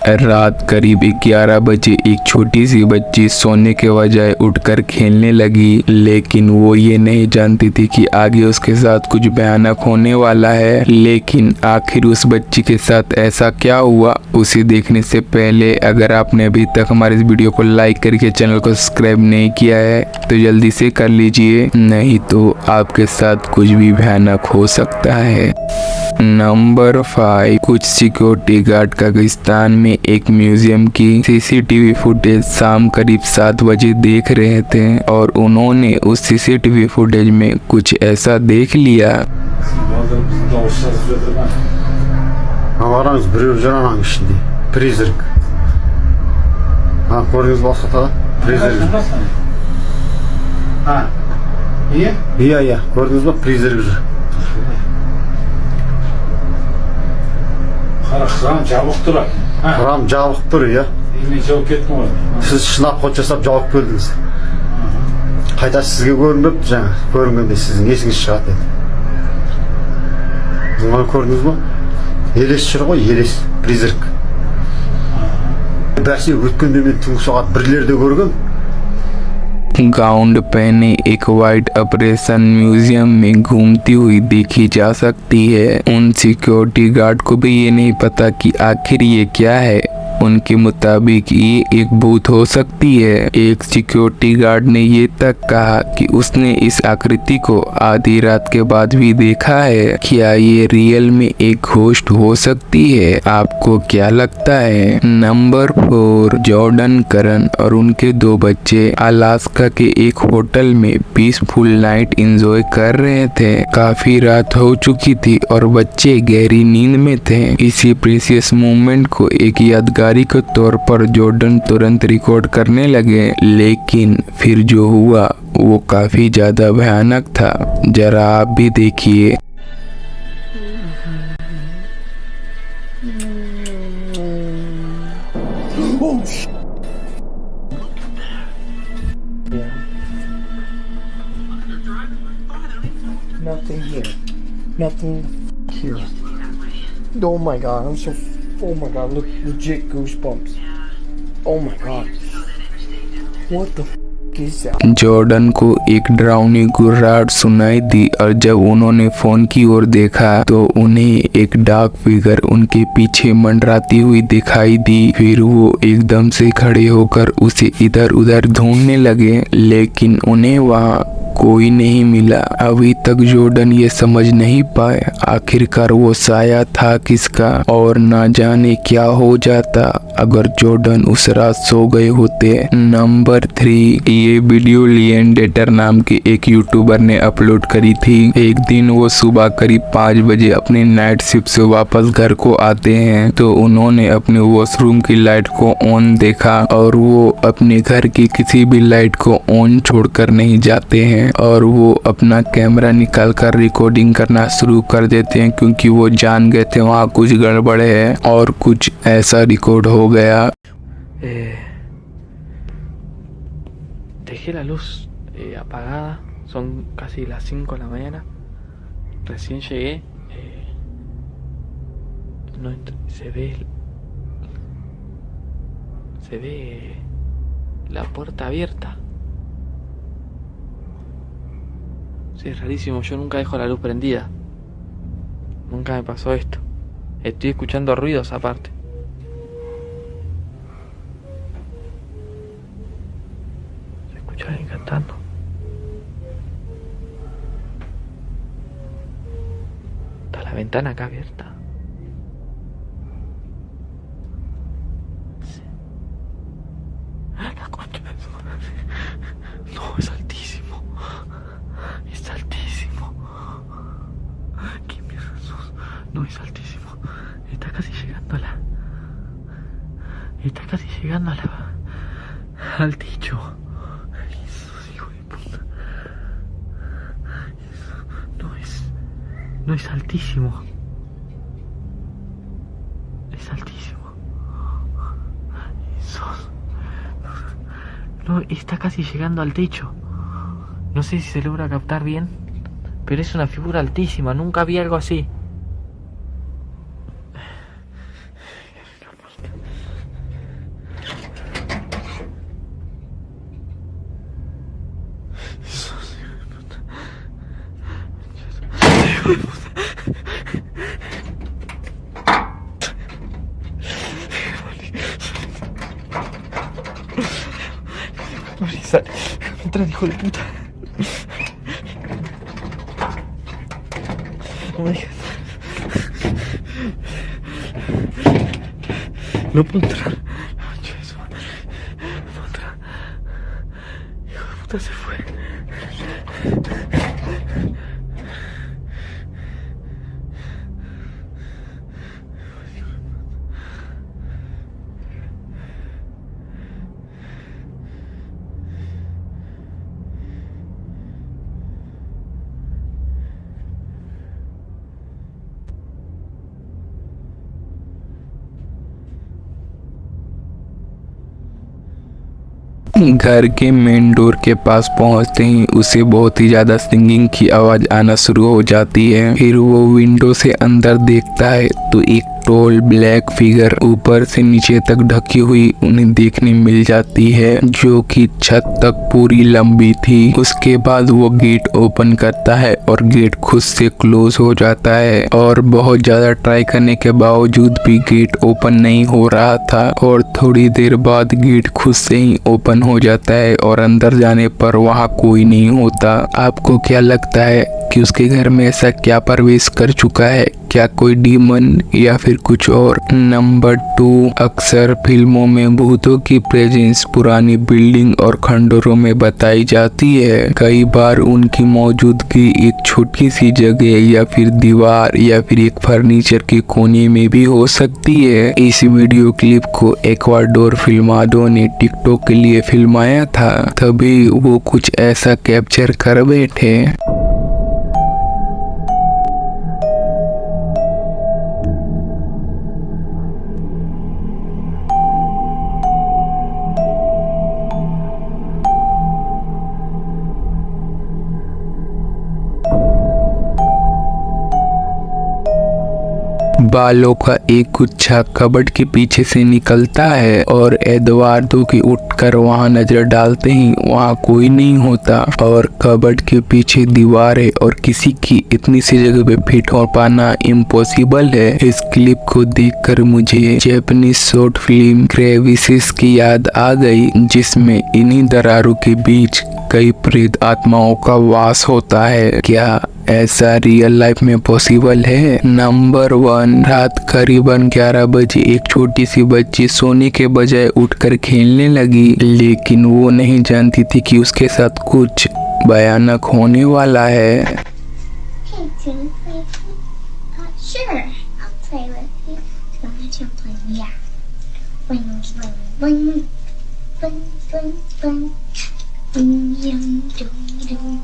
रात करीब 11 बजे एक छोटी सी बच्ची सोने के बजाय उठकर खेलने लगी, लेकिन वो ये नहीं जानती थी कि आगे उसके साथ कुछ भयानक होने वाला है। लेकिन आखिर उस बच्ची के साथ ऐसा क्या हुआ, उसे देखने से पहले अगर आपने अभी तक हमारे इस वीडियो को लाइक करके चैनल को सब्सक्राइब नहीं किया है तो जल्दी से कर लीजिए, नहीं तो आपके साथ कुछ भी भयानक हो सकता है। नंबर 5, कुछ सिक्योरिटी गार्ड कजाकिस्तान में एक म्यूजियम की सीसीटीवी फुटेज शाम करीब 7 बजे देख रहे थे और उन्होंने उस सीसीटीवी फुटेज में कुछ ऐसा देख लिया। Avaramiz bir cananın içinde. Prizirk. Ha, koruyoruz bakıta. Prizirk. Ha. İyi. İyi. Gördünüz bak prizirk. Qaraqsam jabıq durar. Ha. Kuram cavuk duruyor. Yine jabıq ketme var. Siz şınap kod жасап cavuk böldünüz. Qayta sizge görünüp жаңа көрінгенде sizin esiniz шығады еді. Bunu көрдіңіз бе? Елес жүр ғой, елес, призрак. Бәсе өткенде мен түнгі сағат 1-лерде көргем. Gown पहने एक white operation museum में घूमती हुई देखी जा सकती है। उन सिक्योरिटी गार्ड को भी ये नहीं पता कि आखिर ये क्या है। उनके मुताबिक ये एक भूत हो सकती है। एक सिक्योरिटी गार्ड ने ये तक कहा कि उसने इस आकृति को आधी रात के बाद भी देखा है। क्या ये रियल में एक घोस्ट हो सकती है? आपको क्या लगता है? नंबर 4, जॉर्डन करन और उनके 2 बच्चे अलास्का के एक होटल में पीसफुल नाइट एंजॉय कर रहे थे। काफी रात हो चुकी थी और बच्चे गहरी नींद में थे। इसी प्रीसियस मोमेंट को एक यादगारी के तौर पर जॉर्डन तुरंत रिकॉर्ड करने लगे, लेकिन फिर जो हुआ वो काफी ज्यादा भयानक था। जरा आप भी देखिए। Nothing here. Nothing here. Oh my god, oh my god, look, legit goosebumps. Oh my god. What the is that? Jordan को एक डरावनी गुर्राहट सुनाई दी और जब उन्होंने फोन की ओर देखा तो उन्हें एक डार्क फिगर उनके पीछे मंडराती हुई दिखाई दी। फिर वो एकदम से खड़े होकर उसे इधर उधर ढूंढने लगे, लेकिन उन्हें वहाँ कोई नहीं मिला। अभी तक जॉर्डन ये समझ नहीं पाए आखिरकार वो साया था किसका और ना जाने क्या हो जाता अगर जॉर्डन उस रात सो गए होते। नंबर 3, ये वीडियो लिएंडेटर नाम के एक यूट्यूबर ने अपलोड करी थी। एक दिन वो सुबह करीब 5 बजे अपने नाइट शिफ्ट से वापस घर को आते हैं तो उन्होंने अपने वॉशरूम की लाइट को ऑन देखा और वो अपने घर की किसी भी लाइट को ऑन छोड़कर नहीं जाते हैं और वो अपना कैमरा निकाल कर रिकॉर्डिंग करना शुरू कर देते हैं, क्योंकि वो जान गए थे वहाँ कुछ गड़बड़ है और कुछ ऐसा रिकॉर्ड हो गया। Dejé la luz apagada, son casi las 5 de la mañana, recién llegué, no se ve la puerta abierta. Sí, es rarísimo, yo nunca dejo la luz prendida, nunca me pasó esto, estoy escuchando ruidos aparte. Se escucha alguien cantando. Está la ventana acá abierta. Sí. La concha de su madre. No, es altísimo. Es altísimo. ¿Qué mierda sos? No, es altísimo. Está casi llegando al techo. Jesús, hijo de puta. No es altísimo. Es altísimo. Jesús. No, está casi llegando al techo. No sé si se logra captar bien, pero es una figura altísima. Nunca vi algo así. Marisa, entra, hijo de puta. Oh my God. No puedo entrar. No puedo entrar. Hijo de puta, se fue. घर के main door के पास पहुंचते ही उसे बहुत ही ज्यादा singing की आवाज आना शुरू हो जाती है। फिर वो विंडो से अंदर देखता है तो एक टॉल ब्लैक फिगर ऊपर से नीचे तक ढकी हुई उन्हें देखने मिल जाती है, जो कि छत तक पूरी लंबी थी। उसके बाद वो गेट ओपन करता है और गेट खुद से क्लोज हो जाता है और बहुत ज्यादा ट्राई करने के बावजूद भी गेट ओपन नहीं हो रहा था। और थोड़ी देर बाद गेट खुद से ही ओपन हो जाता है और अंदर जाने पर वहाँ कोई नहीं होता। आपको क्या लगता है कि उसके घर में ऐसा क्या प्रवेश कर चुका है? क्या कोई डीमन या फिर कुछ और? नंबर 2, अक्सर फिल्मों में भूतों की प्रेजेंस पुरानी बिल्डिंग और खंडरों में बताई जाती है। कई बार उनकी मौजूदगी एक छोटी सी जगह या फिर दीवार या फिर एक फर्नीचर के कोने में भी हो सकती है। इस वीडियो क्लिप को एक्वाडोर फिल्माडो ने टिकटॉक के लिए फिल्माया था, तभी वो कुछ ऐसा कैप्चर कर बैठे। बालों का एक गुच्छा कबर्ड के पीछे से निकलता है और एदवार्डो की उठकर वहां नजर डालते ही वहां कोई नहीं होता और कबर्ड के पीछे दीवारें और किसी की इतनी सी जगह पे फिट हो पाना इम्पॉसिबल है। इस क्लिप को देखकर मुझे जापानीज शॉर्ट फिल्म क्रेविसिस की याद आ गई, जिसमें इन्हीं दरारों के बीच कई प्रेत आत्माओं का वास होता है। क्या ऐसा रियल लाइफ में पॉसिबल है? नंबर 1, रात करीबन 11 बजे एक छोटी सी बच्ची सोने के बजाय उठकर खेलने लगी, लेकिन वो नहीं जानती थी कि उसके साथ कुछ भयानक होने वाला है। Hey, do you play with me? Sure, I'll play with you. Come on, let's play. Yeah. Bling, bling, bling, bling, bling, bling. Bing, yum, doo, doo.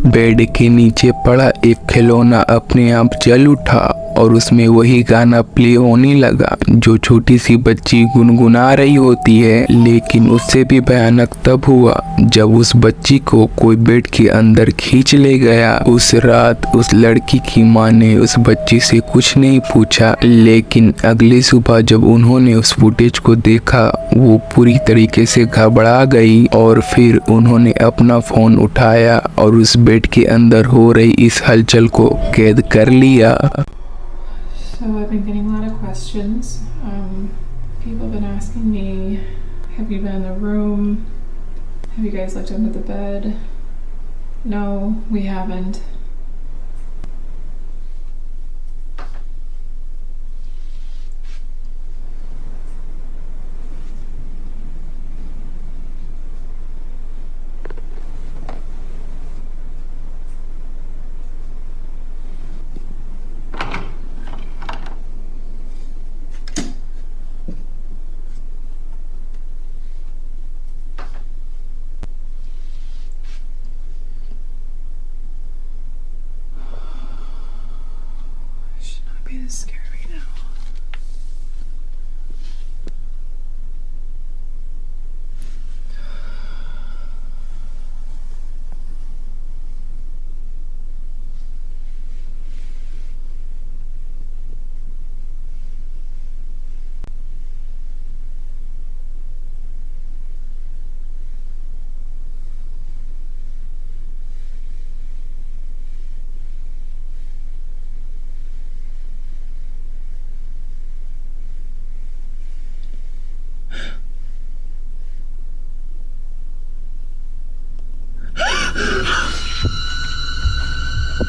Bed के नीचे पड़ा एक खिलौना अपने आप जल उठा और उसमें वही गाना प्ले होने लगा जो छोटी सी बच्ची गुनगुना रही होती है। लेकिन उससे भी भयानक तब हुआ जब उस बच्ची को कोई बेड के अंदर खींच ले गया। उस रात उस लड़की की माँ ने उस बच्ची से कुछ नहीं पूछा, लेकिन अगली सुबह जब उन्होंने उस फुटेज को देखा वो पूरी तरीके से घबरा गई और फिर उन्होंने अपना फोन उठाया और उस बेड के अंदर हो रही इस हलचल को कैद कर लिया। So I've been getting a lot of questions. People have been asking me, have you been in the room? Have you guys looked under the bed? No, we haven't. Should not be this scared right now.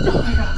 Oh my god.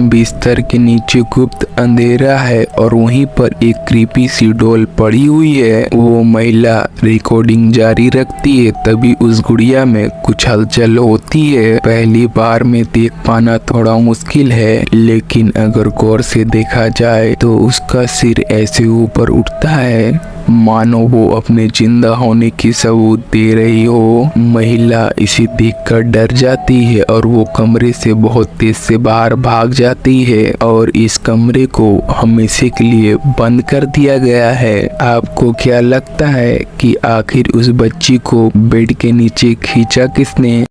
बिस्तर के नीचे गुप्त अंधेरा है और वहीं पर एक क्रीपी सी डॉल पड़ी हुई है। वो महिला रिकॉर्डिंग जारी रखती है, तभी उस गुड़िया में कुछ हलचल होती है। पहली बार में देख पाना थोड़ा मुश्किल है, लेकिन अगर गौर से देखा जाए तो उसका सिर ऐसे ऊपर उठता है मानो वो अपने जिंदा होने की सबूत दे रही हो। महिला इसे देखकर डर जाती है और वो कमरे से बहुत तेज से बाहर भाग जाती है और इस कमरे को हमेशा के लिए बंद कर दिया गया है। आपको क्या लगता है कि आखिर उस बच्ची को बेड के नीचे खींचा किसने?